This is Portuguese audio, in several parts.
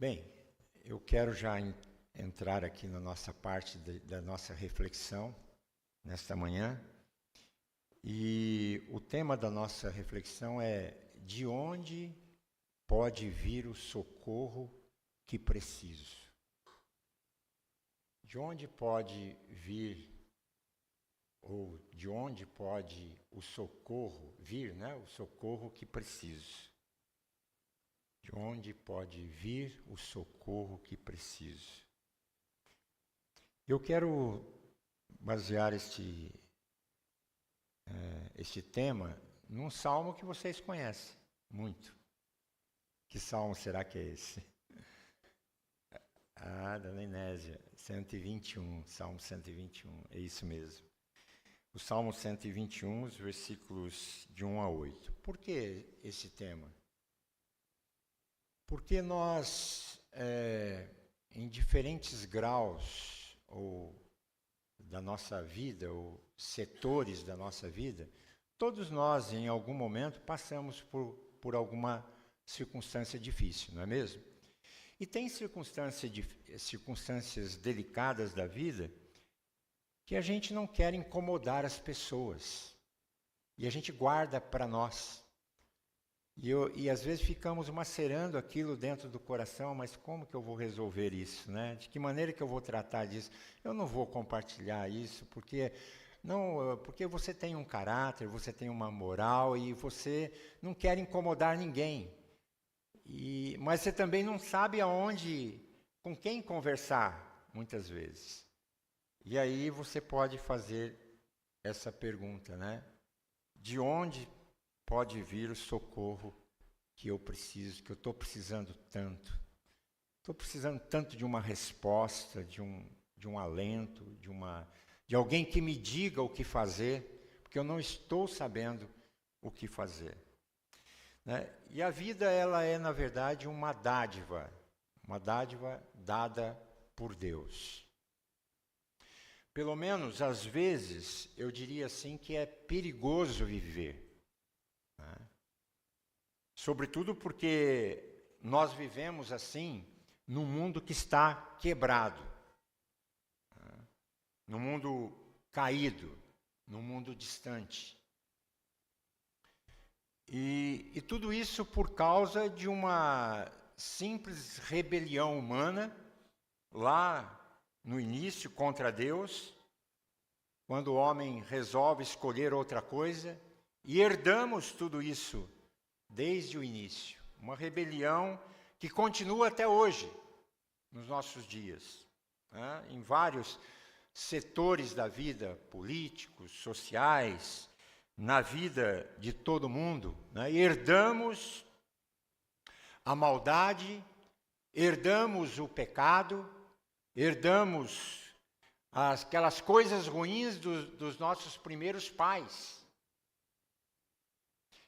Bem, eu quero já entrar aqui na nossa parte da nossa reflexão nesta manhã. E o tema da nossa reflexão é: de onde pode vir o socorro que preciso? De onde pode vir, ou de onde pode o socorro vir, né? O socorro que preciso. De onde pode vir o socorro que preciso? Eu quero basear este tema num salmo que vocês conhecem muito. Que salmo será que é esse? Dona Inésia, 121, Salmo 121, é isso mesmo. O Salmo 121, os versículos de 1 a 8. Por que esse tema? Porque nós, em diferentes graus da nossa vida, ou setores da nossa vida, todos nós, em algum momento, passamos por alguma circunstância difícil, não é mesmo? E tem circunstâncias delicadas da vida que a gente não quer incomodar as pessoas. E a gente guarda para nós. E às vezes ficamos macerando aquilo dentro do coração, mas como que eu vou resolver isso, né? De que maneira que eu vou tratar disso? Eu não vou compartilhar isso, porque você tem um caráter, você tem uma moral e você não quer incomodar ninguém. Mas você também não sabe com quem conversar, muitas vezes. E aí você pode fazer essa pergunta, né? De onde pode vir o socorro que eu preciso, que eu estou precisando tanto? Estou precisando tanto de uma resposta, de um alento, de alguém que me diga o que fazer, porque eu não estou sabendo o que fazer. Né? E a vida, ela é, na verdade, uma dádiva dada por Deus. Pelo menos, às vezes, eu diria assim que é perigoso viver. Né? Sobretudo porque nós vivemos assim num mundo que está quebrado, né? Num mundo caído, num mundo distante. E tudo isso por causa de uma simples rebelião humana, lá no início, contra Deus, quando o homem resolve escolher outra coisa, e herdamos tudo isso desde o início. Uma rebelião que continua até hoje, nos nossos dias, né? Em vários setores da vida, políticos, sociais, na vida de todo mundo, né? Herdamos a maldade, herdamos o pecado, herdamos aquelas coisas ruins dos nossos primeiros pais.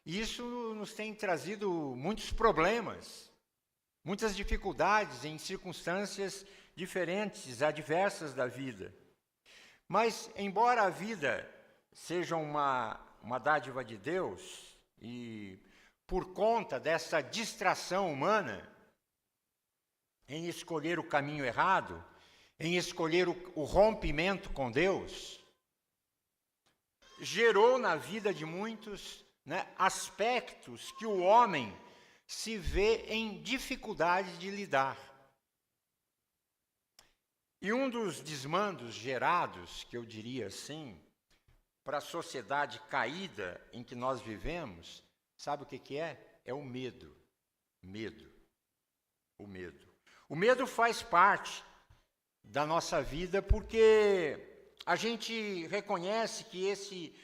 E isso nos tem trazido muitos problemas, muitas dificuldades em circunstâncias diferentes, adversas da vida. Mas, embora a vida seja uma dádiva de Deus, e por conta dessa distração humana em escolher o caminho errado, em escolher o rompimento com Deus, gerou na vida de muitos, né, aspectos que o homem se vê em dificuldade de lidar. E um dos desmandos gerados, que eu diria assim, para a sociedade caída em que nós vivemos, sabe o que é? É o medo. O medo. O medo faz parte da nossa vida porque a gente reconhece que esse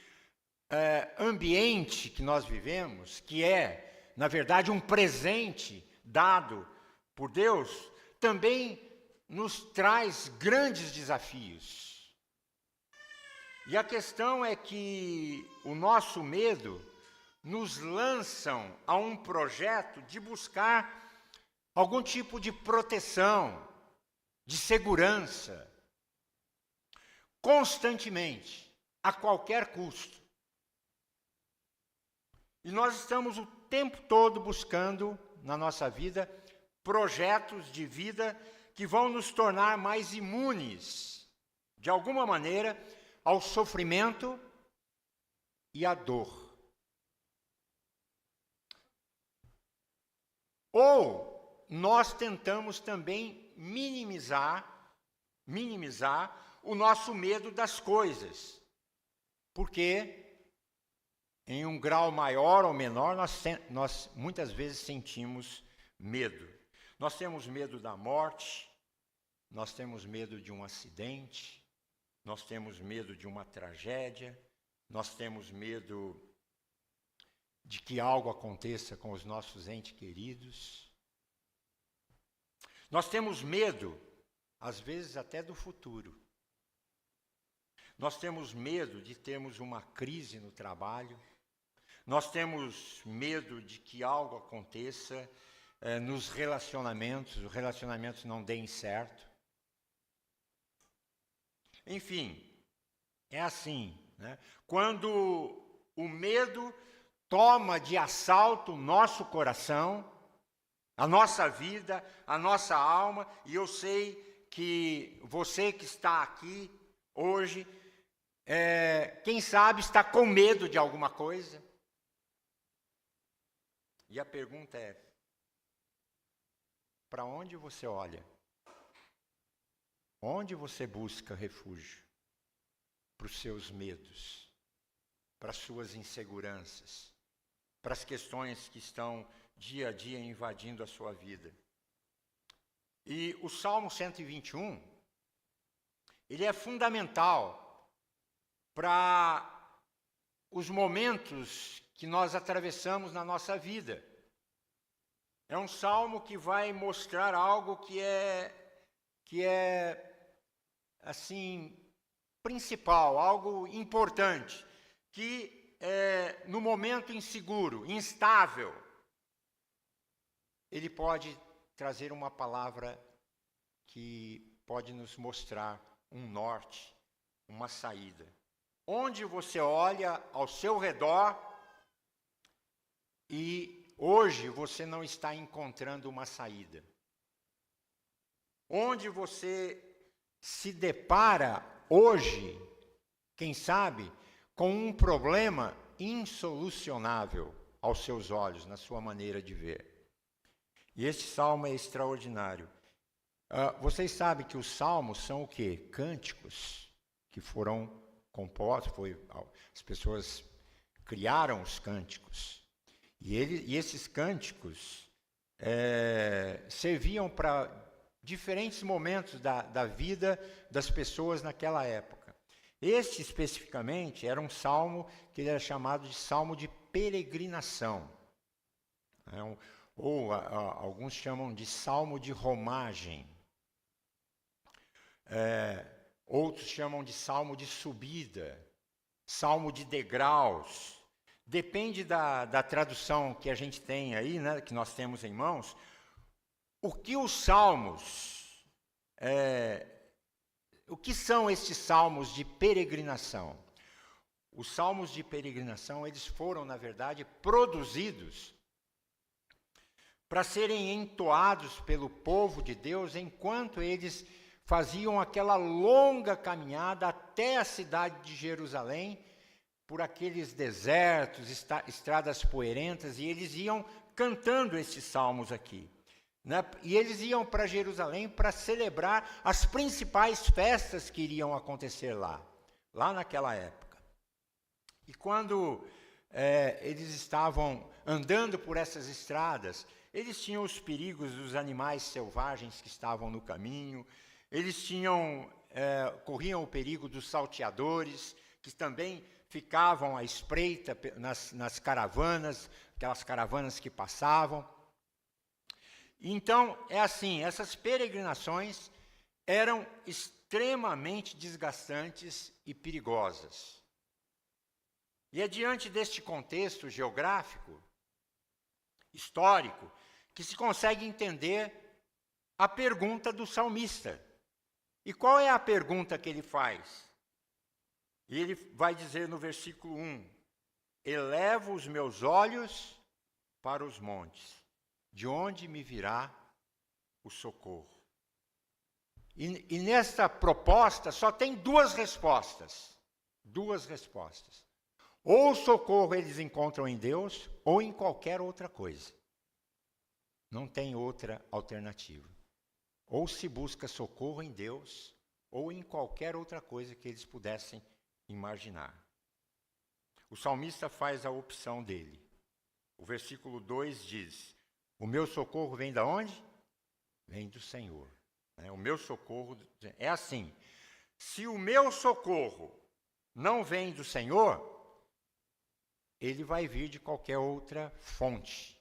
ambiente que nós vivemos, que é, na verdade, um presente dado por Deus, também nos traz grandes desafios. E a questão é que o nosso medo nos lançam a um projeto de buscar algum tipo de proteção, de segurança, constantemente, a qualquer custo. E nós estamos o tempo todo buscando, na nossa vida, projetos de vida que vão nos tornar mais imunes, de alguma maneira, ao sofrimento e à dor. Ou nós tentamos também minimizar o nosso medo das coisas, porque em um grau maior ou menor nós muitas vezes sentimos medo. Nós temos medo da morte, nós temos medo de um acidente, nós temos medo de uma tragédia, nós temos medo de que algo aconteça com os nossos entes queridos. Nós temos medo, às vezes até do futuro. Nós temos medo de termos uma crise no trabalho. Nós temos medo de que algo aconteça nos relacionamentos, os relacionamentos não deem certo. Enfim, é assim, né? Quando o medo toma de assalto o nosso coração, a nossa vida, a nossa alma, e eu sei que você que está aqui hoje, quem sabe está com medo de alguma coisa. E a pergunta é, para onde você olha? Onde você busca refúgio? Para os seus medos, para as suas inseguranças, para as questões que estão dia a dia invadindo a sua vida. E o Salmo 121, ele é fundamental para os momentos que nós atravessamos na nossa vida. É um salmo que vai mostrar algo que é assim, principal, algo importante, que no momento inseguro, instável, ele pode trazer uma palavra que pode nos mostrar um norte, uma saída. Onde você olha ao seu redor e hoje você não está encontrando uma saída. Onde você se depara hoje, quem sabe, com um problema insolucionável aos seus olhos, na sua maneira de ver. E esse salmo é extraordinário. Vocês sabem que os salmos são o quê? Cânticos que foram compostos, as pessoas criaram os cânticos. E esses cânticos serviam para diferentes momentos da vida das pessoas naquela época. Este, especificamente, era um salmo que era chamado de salmo de peregrinação. Alguns chamam de salmo de romagem. Outros chamam de salmo de subida, salmo de degraus. Depende da tradução que a gente tem aí, né, que nós temos em mãos. O que os salmos, o que são estes salmos de peregrinação? Os salmos de peregrinação, eles foram, na verdade, produzidos para serem entoados pelo povo de Deus enquanto eles faziam aquela longa caminhada até a cidade de Jerusalém, por aqueles desertos, estradas poeirentas, e eles iam cantando esses salmos aqui. Né? E eles iam para Jerusalém para celebrar as principais festas que iriam acontecer lá naquela época. E quando eles estavam andando por essas estradas, eles tinham os perigos dos animais selvagens que estavam no caminho, eles corriam o perigo dos salteadores, que também ficavam à espreita nas caravanas, aquelas caravanas que passavam. Então, é assim, essas peregrinações eram extremamente desgastantes e perigosas. E é diante deste contexto geográfico, histórico, que se consegue entender a pergunta do salmista. E qual é a pergunta que ele faz? E ele vai dizer no versículo 1, elevo os meus olhos para os montes, de onde me virá o socorro. E nesta proposta só tem duas respostas. Duas respostas. Ou o socorro eles encontram em Deus, ou em qualquer outra coisa. Não tem outra alternativa. Ou se busca socorro em Deus, ou em qualquer outra coisa que eles pudessem imaginar. O salmista faz a opção dele. O versículo 2 diz: o meu socorro vem da onde? Vem do Senhor. O meu socorro é assim. Se o meu socorro não vem do Senhor, ele vai vir de qualquer outra fonte,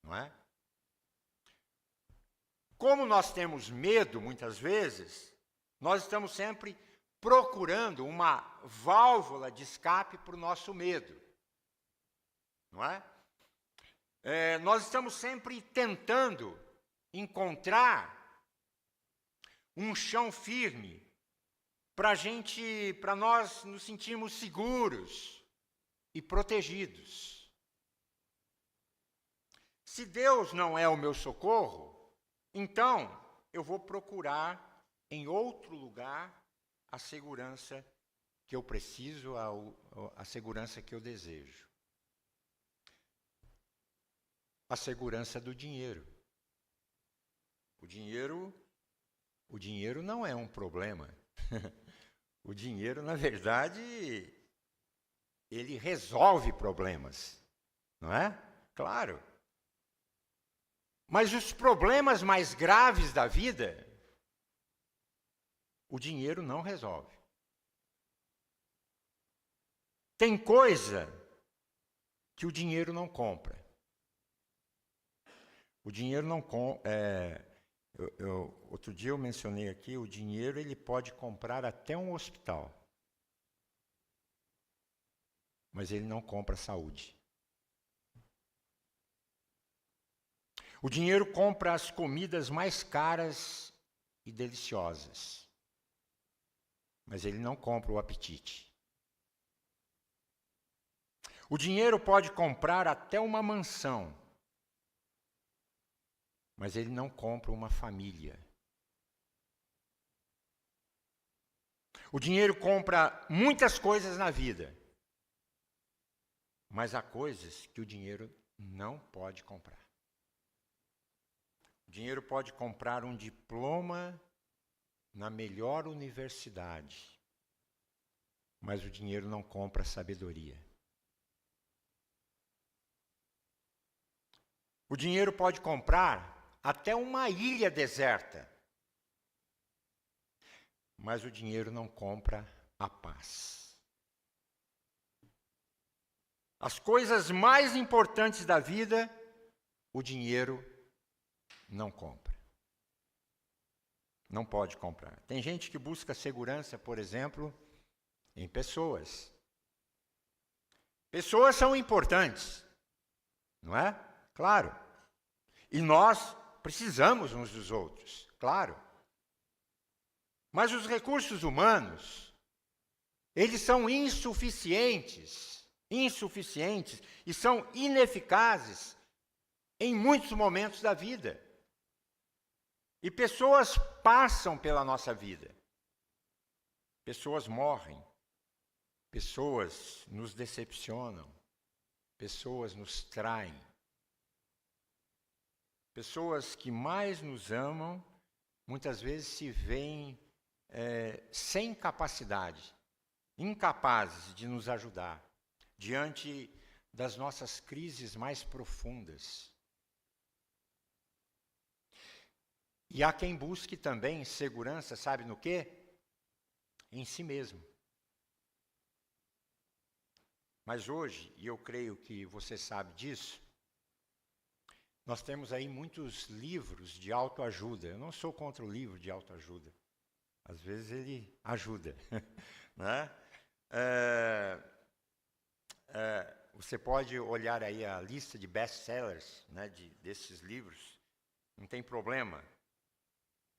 não é? Como nós temos medo, muitas vezes, nós estamos sempre procurando uma válvula de escape para o nosso medo, não é? Nós estamos sempre tentando encontrar um chão firme para nós nos sentirmos seguros e protegidos. Se Deus não é o meu socorro, então eu vou procurar em outro lugar a segurança que eu preciso, a segurança que eu desejo. A segurança do dinheiro. O dinheiro não é um problema. O dinheiro, na verdade, ele resolve problemas, não é? Claro. Mas os problemas mais graves da vida, o dinheiro não resolve. Tem coisa que o dinheiro não compra. O dinheiro não compra. Outro dia eu mencionei aqui, o dinheiro ele pode comprar até um hospital. Mas ele não compra saúde. O dinheiro compra as comidas mais caras e deliciosas. Mas ele não compra o apetite. O dinheiro pode comprar até uma mansão. Mas ele não compra uma família. O dinheiro compra muitas coisas na vida. Mas há coisas que o dinheiro não pode comprar. O dinheiro pode comprar um diploma na melhor universidade. Mas o dinheiro não compra sabedoria. O dinheiro pode comprar até uma ilha deserta. Mas o dinheiro não compra a paz. As coisas mais importantes da vida, o dinheiro não compra. Não pode comprar. Tem gente que busca segurança, por exemplo, em pessoas. Pessoas são importantes, não é? Claro. E nós precisamos uns dos outros, claro. Mas os recursos humanos, eles são insuficientes e são ineficazes em muitos momentos da vida. E pessoas passam pela nossa vida. Pessoas morrem. Pessoas nos decepcionam. Pessoas nos traem. Pessoas que mais nos amam, muitas vezes se veem sem capacidade, incapazes de nos ajudar, diante das nossas crises mais profundas. E há quem busque também segurança, sabe no quê? Em si mesmo. Mas hoje, e eu creio que você sabe disso, nós temos aí muitos livros de autoajuda. Eu não sou contra o livro de autoajuda. Às vezes ele ajuda. Né? Você pode olhar aí a lista de best-sellers, né, desses livros. Não tem problema.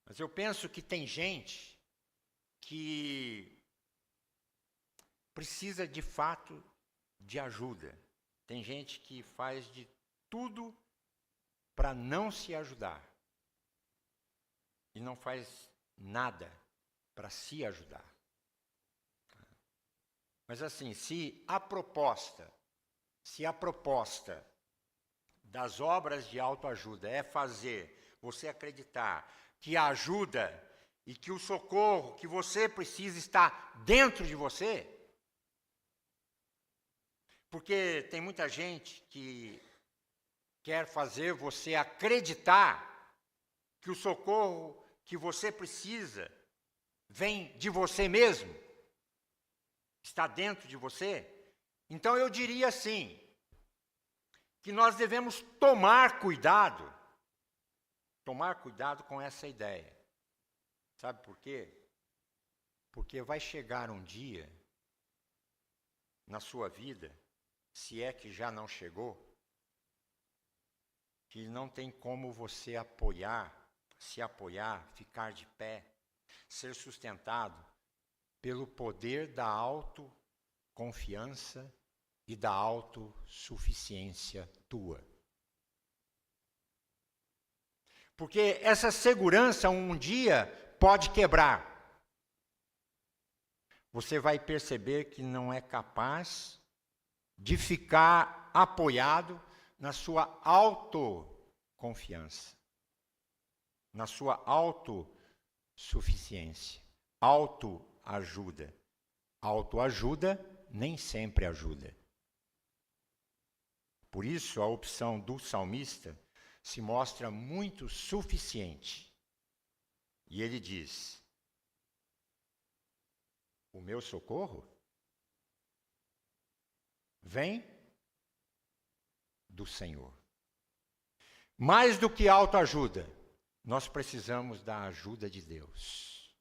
Mas eu penso que tem gente que precisa de fato de ajuda. Tem gente que faz de tudo para não se ajudar. e não faz nada para se ajudar. Mas assim, se a proposta das obras de autoajuda é fazer você acreditar que a ajuda e que o socorro que você precisa está dentro de você, porque tem muita gente que quer fazer você acreditar que o socorro que você precisa vem de você mesmo, está dentro de você. Então eu diria assim, que nós devemos tomar cuidado com essa ideia. Sabe por quê? Porque vai chegar um dia na sua vida, se é que já não chegou, que não tem como você se apoiar, ficar de pé, ser sustentado pelo poder da autoconfiança e da autossuficiência tua. Porque essa segurança um dia pode quebrar. Você vai perceber que não é capaz de ficar apoiado na sua autoconfiança, na sua autossuficiência, autoajuda. Autoajuda nem sempre ajuda. Por isso, a opção do salmista se mostra muito suficiente. E ele diz: o meu socorro vem do Senhor. Mais do que autoajuda, nós precisamos da ajuda de Deus.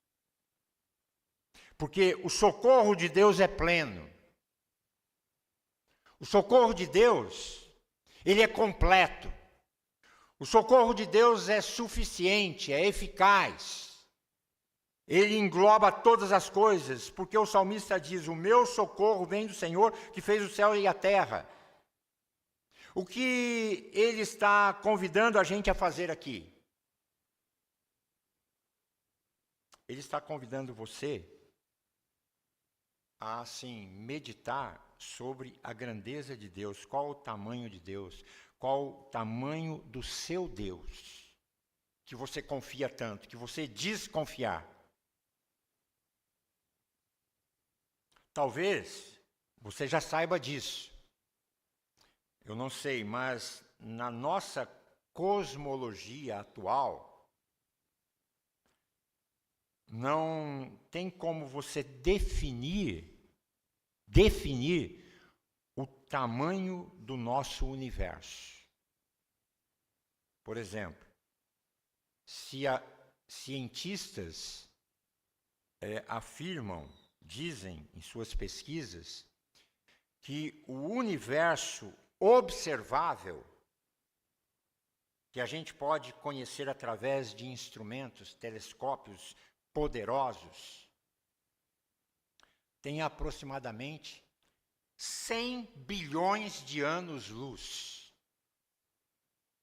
Porque o socorro de Deus é pleno. O socorro de Deus, ele é completo. O socorro de Deus é suficiente, é eficaz. Ele engloba todas as coisas, porque o salmista diz: o meu socorro vem do Senhor que fez o céu e a terra. O que ele está convidando a gente a fazer aqui? Ele está convidando você a, assim, meditar sobre a grandeza de Deus, qual o tamanho de Deus, qual o tamanho do seu Deus, que você confia tanto, que você diz confiar. Talvez você já saiba disso. Eu não sei, mas na nossa cosmologia atual, não tem como você definir o tamanho do nosso universo. Por exemplo, se cientistas dizem em suas pesquisas, que o universo observável, que a gente pode conhecer através de instrumentos, telescópios poderosos, tem aproximadamente 100 bilhões de anos-luz.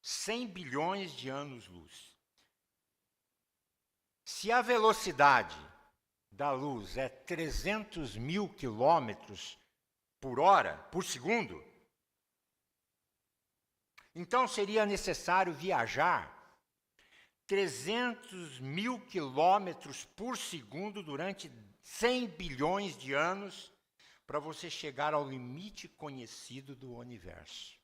100 bilhões de anos-luz. Se a velocidade da luz é 300 mil quilômetros por hora, por segundo, então seria necessário viajar 300 mil quilômetros por segundo durante 100 bilhões de anos para você chegar ao limite conhecido do universo.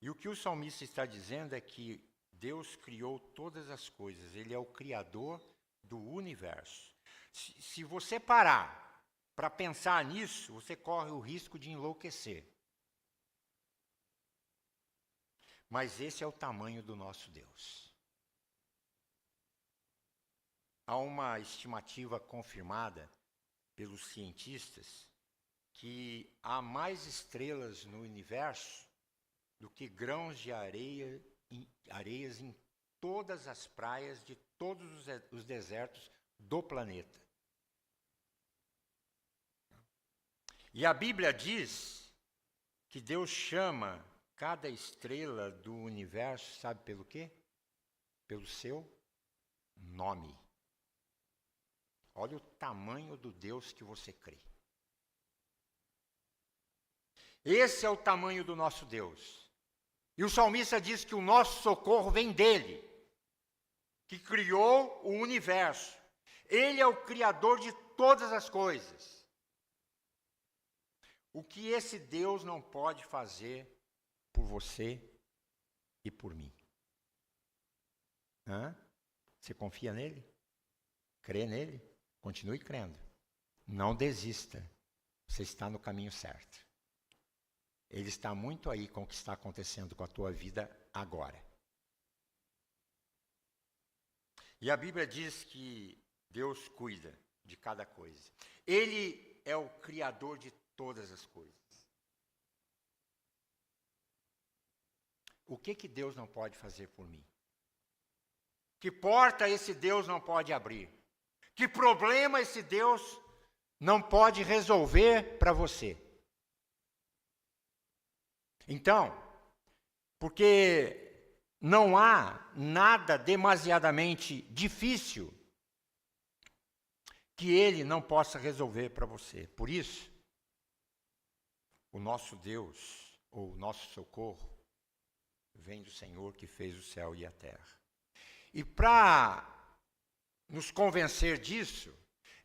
E o que o salmista está dizendo é que Deus criou todas as coisas, Ele é o criador do universo. Se você parar para pensar nisso, você corre o risco de enlouquecer. Mas esse é o tamanho do nosso Deus. Há uma estimativa confirmada pelos cientistas que há mais estrelas no universo do que grãos de areias em todas as praias de todos os desertos do planeta. E a Bíblia diz que Deus chama cada estrela do universo, sabe pelo quê? pelo seu nome. Olha o tamanho do Deus que você crê. Esse é o tamanho do nosso Deus. E o salmista diz que o nosso socorro vem dele, que criou o universo. Ele é o criador de todas as coisas. O que esse Deus não pode fazer por você e por mim? Você confia nele? Crê nele? Continue crendo. Não desista. Você está no caminho certo. Ele está muito aí com o que está acontecendo com a tua vida agora. E a Bíblia diz que Deus cuida de cada coisa. Ele é o criador de todas as coisas. O que Deus não pode fazer por mim? Que porta esse Deus não pode abrir? Que problema esse Deus não pode resolver para você? Então, porque não há nada demasiadamente difícil que ele não possa resolver para você. Por isso, o nosso Deus, ou o nosso socorro, vem do Senhor que fez o céu e a terra. E para nos convencer disso,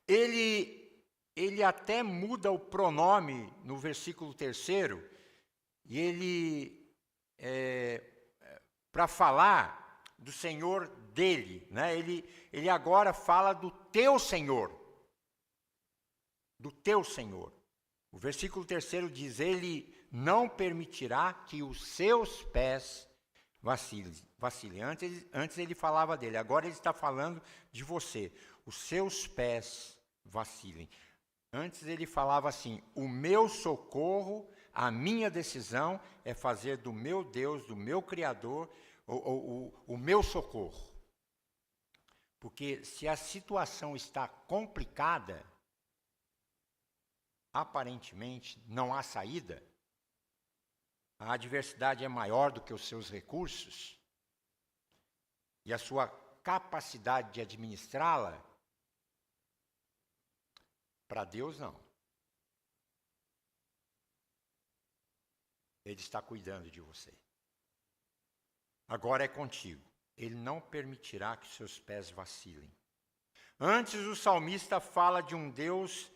ele até muda o pronome no versículo 3º, e ele, para falar do Senhor dele, né? Ele agora fala do teu Senhor. Do teu Senhor. O versículo 3º diz, ele não permitirá que os seus pés vacilem. Antes ele falava dele, agora ele está falando de você. Os seus pés vacilem. Antes ele falava assim, o meu socorro, a minha decisão é fazer do meu Deus, do meu Criador, o meu socorro. Porque se a situação está complicada, aparentemente não há saída, a adversidade é maior do que os seus recursos, e a sua capacidade de administrá-la, para Deus não. Ele está cuidando de você. Agora é contigo. Ele não permitirá que seus pés vacilem. Antes o salmista fala de um Deus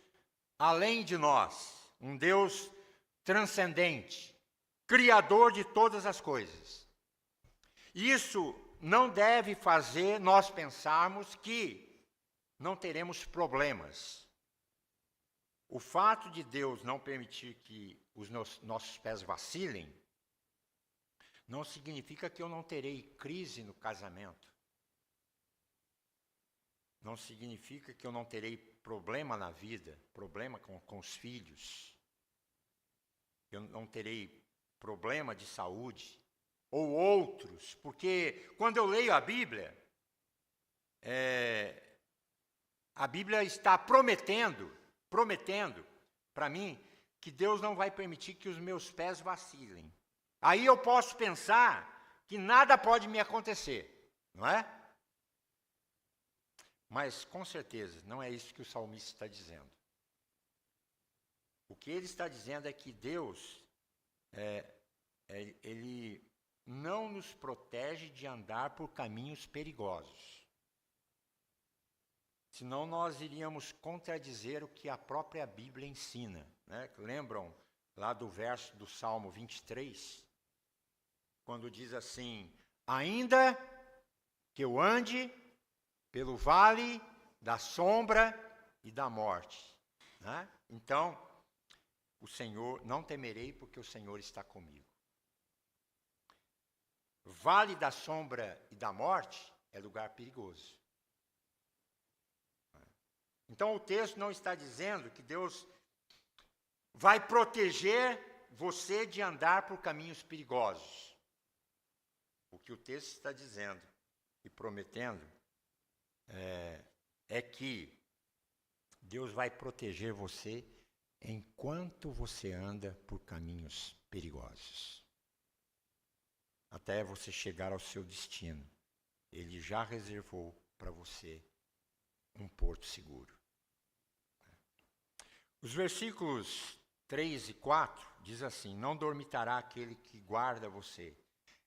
além de nós, um Deus transcendente, criador de todas as coisas. Isso não deve fazer nós pensarmos que não teremos problemas. O fato de Deus não permitir que os nossos pés vacilem, não significa que eu não terei crise no casamento. Não significa que eu não terei problema na vida, problema com os filhos. Eu não terei problema de saúde, ou outros, porque quando eu leio a Bíblia está prometendo para mim que Deus não vai permitir que os meus pés vacilem. Aí eu posso pensar que nada pode me acontecer, não é? Mas, com certeza, não é isso que o salmista está dizendo. O que ele está dizendo é que Deus, ele não nos protege de andar por caminhos perigosos. Senão nós iríamos contradizer o que a própria Bíblia ensina, né? Lembram lá do verso do Salmo 23? Quando diz assim, ainda que eu ande pelo vale da sombra e da morte, né? Então, o Senhor, não temerei porque o Senhor está comigo. Vale da sombra e da morte é lugar perigoso. Então o texto não está dizendo que Deus vai proteger você de andar por caminhos perigosos. O que o texto está dizendo e prometendo é que Deus vai proteger você enquanto você anda por caminhos perigosos, até você chegar ao seu destino. Ele já reservou para você um porto seguro. Os versículos 3 e 4 diz assim: não dormitará aquele que guarda você.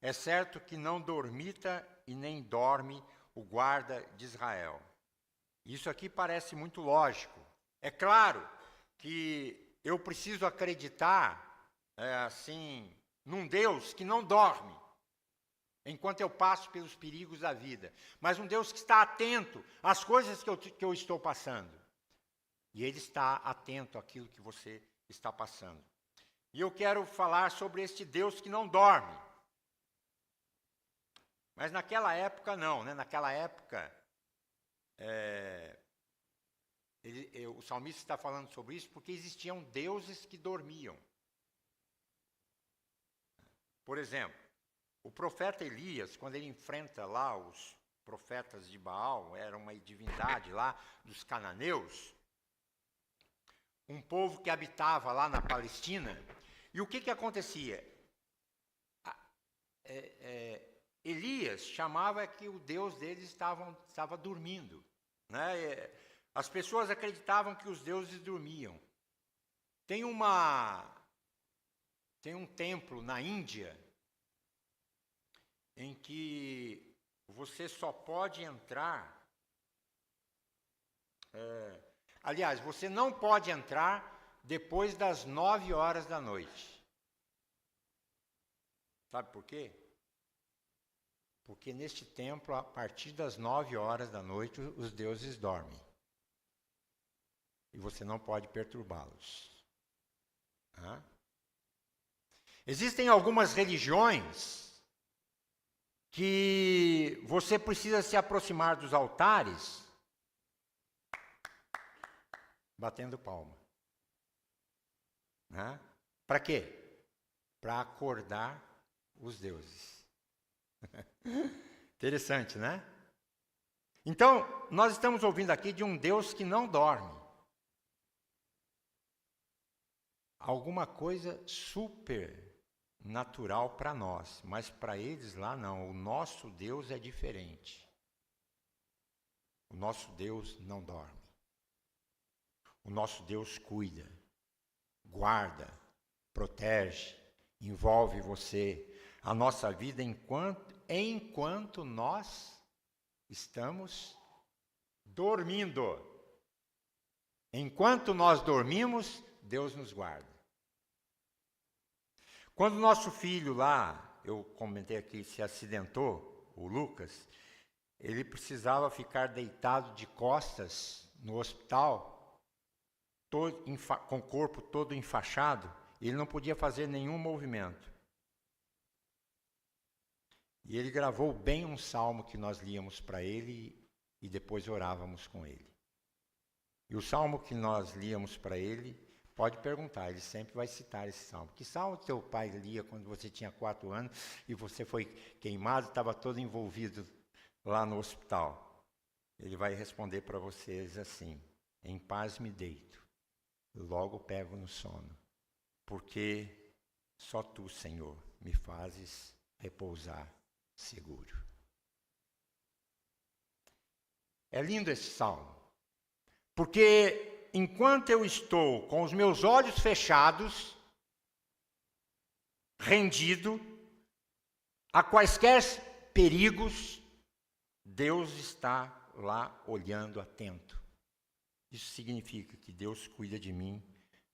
É certo que não dormita e nem dorme o guarda de Israel. Isso aqui parece muito lógico. É claro que eu preciso acreditar, assim, num Deus que não dorme, enquanto eu passo pelos perigos da vida. Mas um Deus que está atento às coisas que eu estou passando. E Ele está atento àquilo que você está passando. E eu quero falar sobre este Deus que não dorme. Mas naquela época não, né? Naquela época, o salmista está falando sobre isso porque existiam deuses que dormiam. Por exemplo, o profeta Elias, quando ele enfrenta lá os profetas de Baal, era uma divindade lá dos cananeus, um povo que habitava lá na Palestina, e o que acontecia? Elias chamava que o Deus deles estava dormindo, né? As pessoas acreditavam que os deuses dormiam. Tem um templo na Índia em que você só pode entrar. Aliás, você não pode entrar depois das 9 horas da noite. Sabe por quê? Porque neste templo, a partir das 9 horas da noite, os deuses dormem. E você não pode perturbá-los. Existem algumas religiões que você precisa se aproximar dos altares batendo palma. Para quê? Para acordar os deuses. Interessante, né? Então, nós estamos ouvindo aqui de um Deus que não dorme. Alguma coisa super natural para nós, mas para eles lá não. O nosso Deus é diferente. O nosso Deus não dorme. O nosso Deus cuida, guarda, protege, envolve você, a nossa vida enquanto nós estamos dormindo. Enquanto nós dormimos, Deus nos guarda. Quando nosso filho lá, eu comentei aqui, se acidentou, o Lucas, ele precisava ficar deitado de costas no hospital, com o corpo todo enfaixado, ele não podia fazer nenhum movimento. E ele gravou bem um salmo que nós líamos para ele e depois orávamos com ele. E o salmo que nós líamos para ele, pode perguntar, ele sempre vai citar esse salmo. Que salmo teu pai lia quando você tinha 4 anos e você foi queimado, estava todo envolvido lá no hospital? Ele vai responder para vocês assim: em paz me deito, logo pego no sono, porque só tu, Senhor, me fazes repousar seguro. É lindo esse salmo, porque enquanto eu estou com os meus olhos fechados, rendido a quaisquer perigos, Deus está lá olhando atento. Isso significa que Deus cuida de mim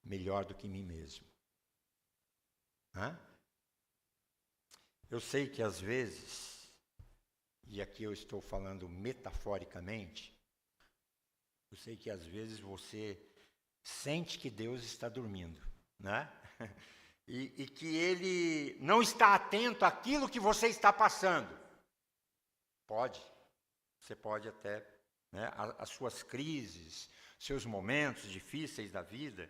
melhor do que mim mesmo. Eu sei que às vezes, e aqui eu estou falando metaforicamente, eu sei que às vezes você sente que Deus está dormindo, né? E que Ele não está atento àquilo que você está passando. Você pode até, né, as suas crises, seus momentos difíceis da vida,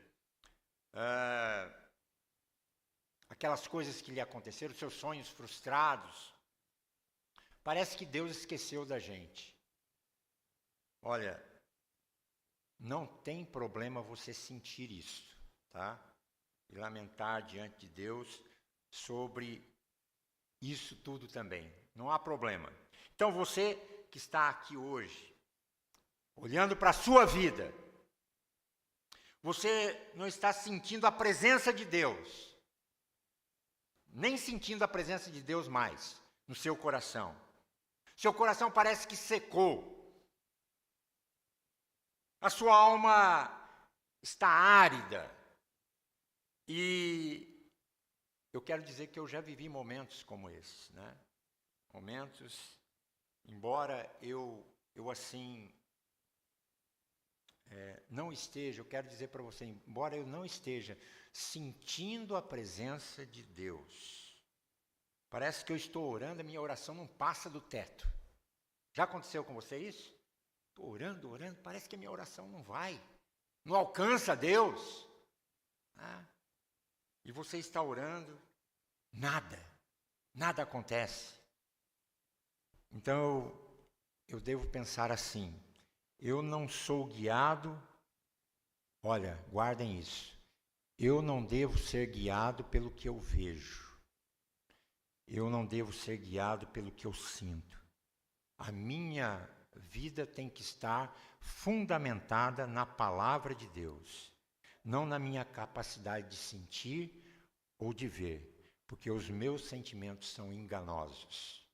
aquelas coisas que lhe aconteceram, seus sonhos frustrados. Parece que Deus esqueceu da gente. Olha, não tem problema você sentir isso, tá? E lamentar diante de Deus sobre isso tudo também. Não há problema. Então você que está aqui hoje, olhando para a sua vida, você não está sentindo a presença de Deus, nem sentindo a presença de Deus mais no seu coração. Seu coração parece que secou. A sua alma está árida. E eu quero dizer que eu já vivi momentos como esses, né? Momentos, embora eu assim, não esteja, eu quero dizer para você, embora eu não esteja sentindo a presença de Deus, parece que eu estou orando, a minha oração não passa do teto. Já aconteceu com você isso? Estou orando, parece que a minha oração não vai, não alcança Deus. E você está orando, nada acontece. Então eu devo pensar assim, eu não sou guiado, olha, guardem isso, eu não devo ser guiado pelo que eu vejo, eu não devo ser guiado pelo que eu sinto. A minha vida tem que estar fundamentada na palavra de Deus, não na minha capacidade de sentir ou de ver, porque os meus sentimentos são enganosos.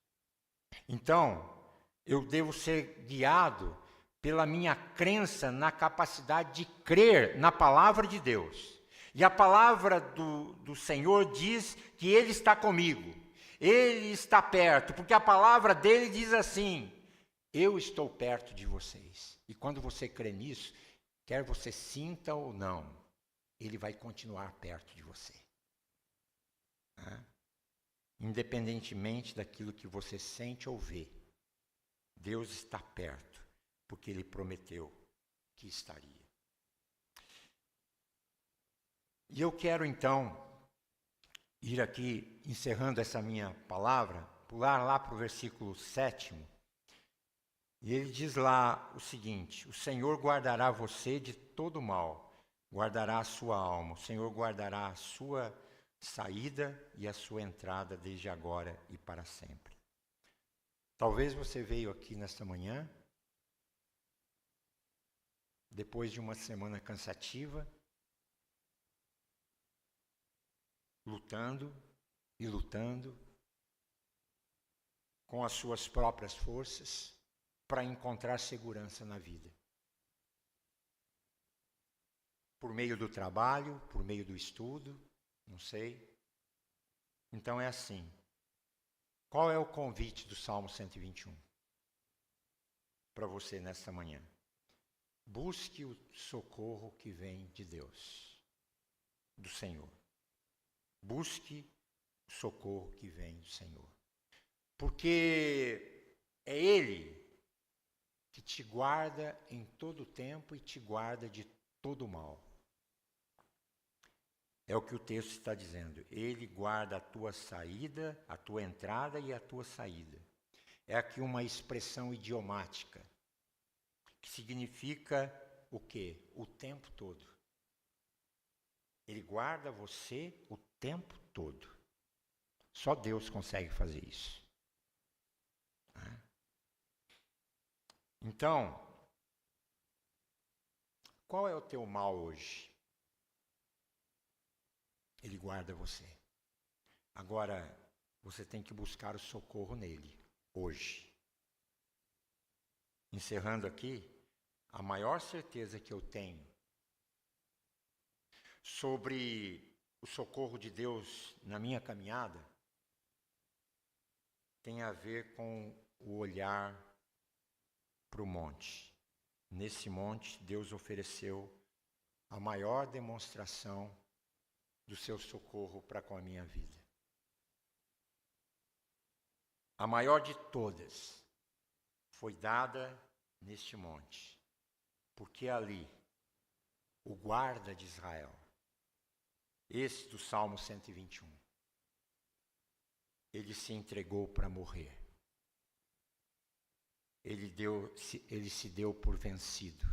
Então, eu devo ser guiado pela minha crença na capacidade de crer na palavra de Deus. E a palavra do Senhor diz que Ele está comigo, Ele está perto, porque a palavra dele diz assim, eu estou perto de vocês. E quando você crê nisso, quer você sinta ou não, Ele vai continuar perto de você. Independentemente daquilo que você sente ou vê, Deus está perto, porque Ele prometeu que estaria. E eu quero então ir aqui, encerrando essa minha palavra, pular lá para o versículo 7, e ele diz lá o seguinte, o Senhor guardará você de todo mal, guardará a sua alma, o Senhor guardará a sua saída e a sua entrada desde agora e para sempre. Talvez você veio aqui nesta manhã, depois de uma semana cansativa, lutando e lutando com as suas próprias forças para encontrar segurança na vida. Por meio do trabalho, por meio do estudo, não sei. Então é assim. Qual é o convite do Salmo 121 para você nesta manhã? Busque o socorro que vem de Deus, do Senhor. Busque o socorro que vem do Senhor. Porque é Ele que te guarda em todo tempo e te guarda de todo mal. É o que o texto está dizendo. Ele guarda a tua saída, a tua entrada e a tua saída. É aqui uma expressão idiomática, que significa o quê? O tempo todo. Ele guarda você o tempo todo. Só Deus consegue fazer isso. Então, qual é o teu mal hoje? Ele guarda você. Agora, você tem que buscar o socorro nele, hoje. Encerrando aqui, a maior certeza que eu tenho sobre o socorro de Deus na minha caminhada tem a ver com o olhar para o monte. Nesse monte, Deus ofereceu a maior demonstração do seu socorro para com a minha vida. A maior de todas foi dada neste monte, porque ali o guarda de Israel, esse do Salmo 121, ele se entregou para morrer. Ele se deu por vencido.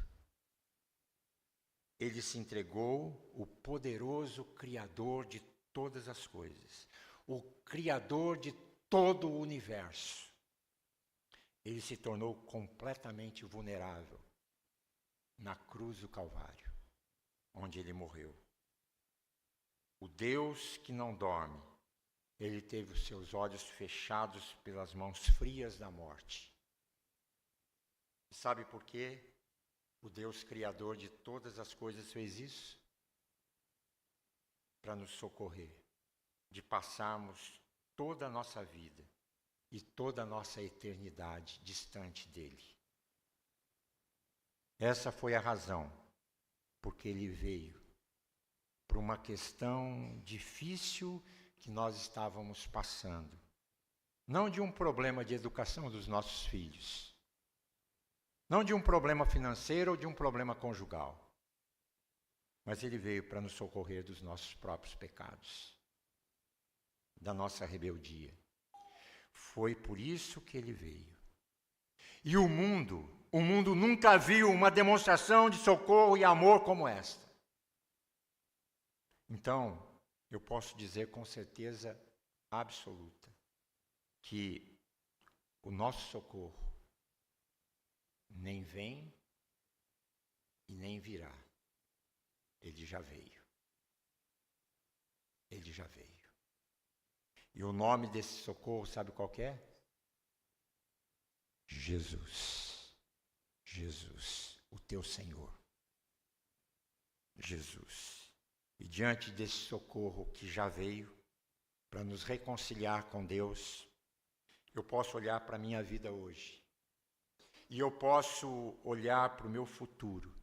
Ele se entregou, o poderoso Criador de todas as coisas, o Criador de todo o universo, ele se tornou completamente vulnerável na cruz do Calvário, onde ele morreu. O Deus que não dorme, ele teve os seus olhos fechados pelas mãos frias da morte. E sabe por quê? O Deus Criador de todas as coisas fez isso? Para nos socorrer, de passarmos toda a nossa vida e toda a nossa eternidade distante dele. Essa foi a razão porque ele veio, por uma questão difícil que nós estávamos passando. Não de um problema de educação dos nossos filhos, não de um problema financeiro ou de um problema conjugal, mas ele veio para nos socorrer dos nossos próprios pecados, da nossa rebeldia. Foi por isso que ele veio. E o mundo nunca viu uma demonstração de socorro e amor como esta. Então, eu posso dizer com certeza absoluta que o nosso socorro nem vem e nem virá. Ele já veio. Ele já veio. E o nome desse socorro, sabe qual que é? Jesus. Jesus, o teu Senhor. Jesus. E diante desse socorro que já veio para nos reconciliar com Deus, eu posso olhar para a minha vida hoje. E eu posso olhar para o meu futuro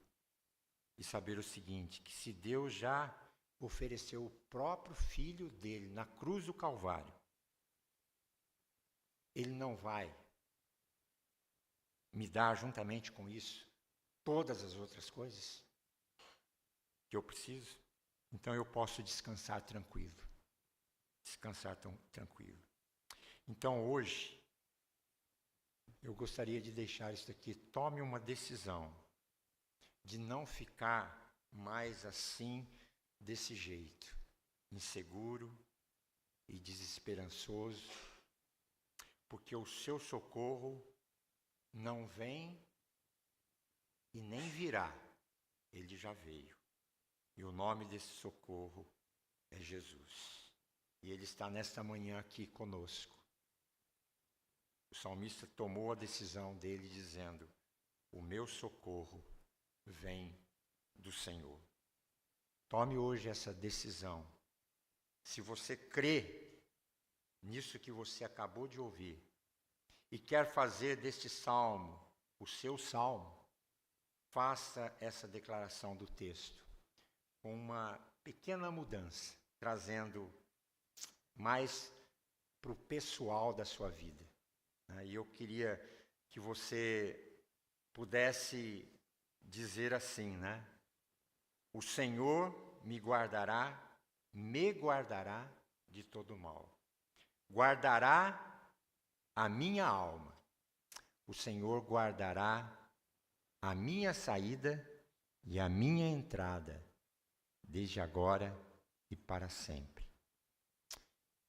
e saber o seguinte, que se Deus já ofereceu o próprio Filho dele na cruz do Calvário, ele não vai me dar juntamente com isso todas as outras coisas que eu preciso? Então eu posso descansar tranquilo. Descansar tranquilo. Então hoje, eu gostaria de deixar isso aqui. Tome uma decisão de não ficar mais assim, desse jeito, inseguro e desesperançoso, porque o seu socorro não vem e nem virá, ele já veio. E o nome desse socorro é Jesus. E ele está nesta manhã aqui conosco. O salmista tomou a decisão dele dizendo, o meu socorro vem do Senhor. Tome hoje essa decisão. Se você crê nisso que você acabou de ouvir e quer fazer deste salmo o seu salmo, faça essa declaração do texto com uma pequena mudança, trazendo mais para o pessoal da sua vida. E eu queria que você pudesse dizer assim, né? O Senhor me guardará de todo mal. Guardará a minha alma. O Senhor guardará a minha saída e a minha entrada, desde agora e para sempre.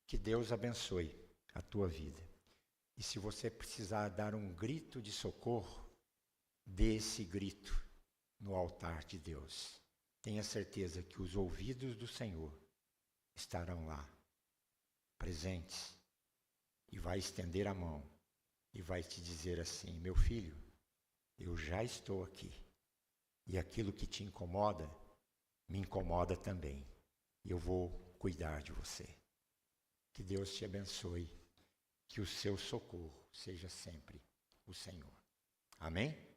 Que Deus abençoe a tua vida. E se você precisar dar um grito de socorro, dê esse grito no altar de Deus. Tenha certeza que os ouvidos do Senhor estarão lá, presentes, e vai estender a mão e vai te dizer assim, meu filho, eu já estou aqui, e aquilo que te incomoda, me incomoda também, e eu vou cuidar de você. Que Deus te abençoe, que o seu socorro seja sempre o Senhor. Amém?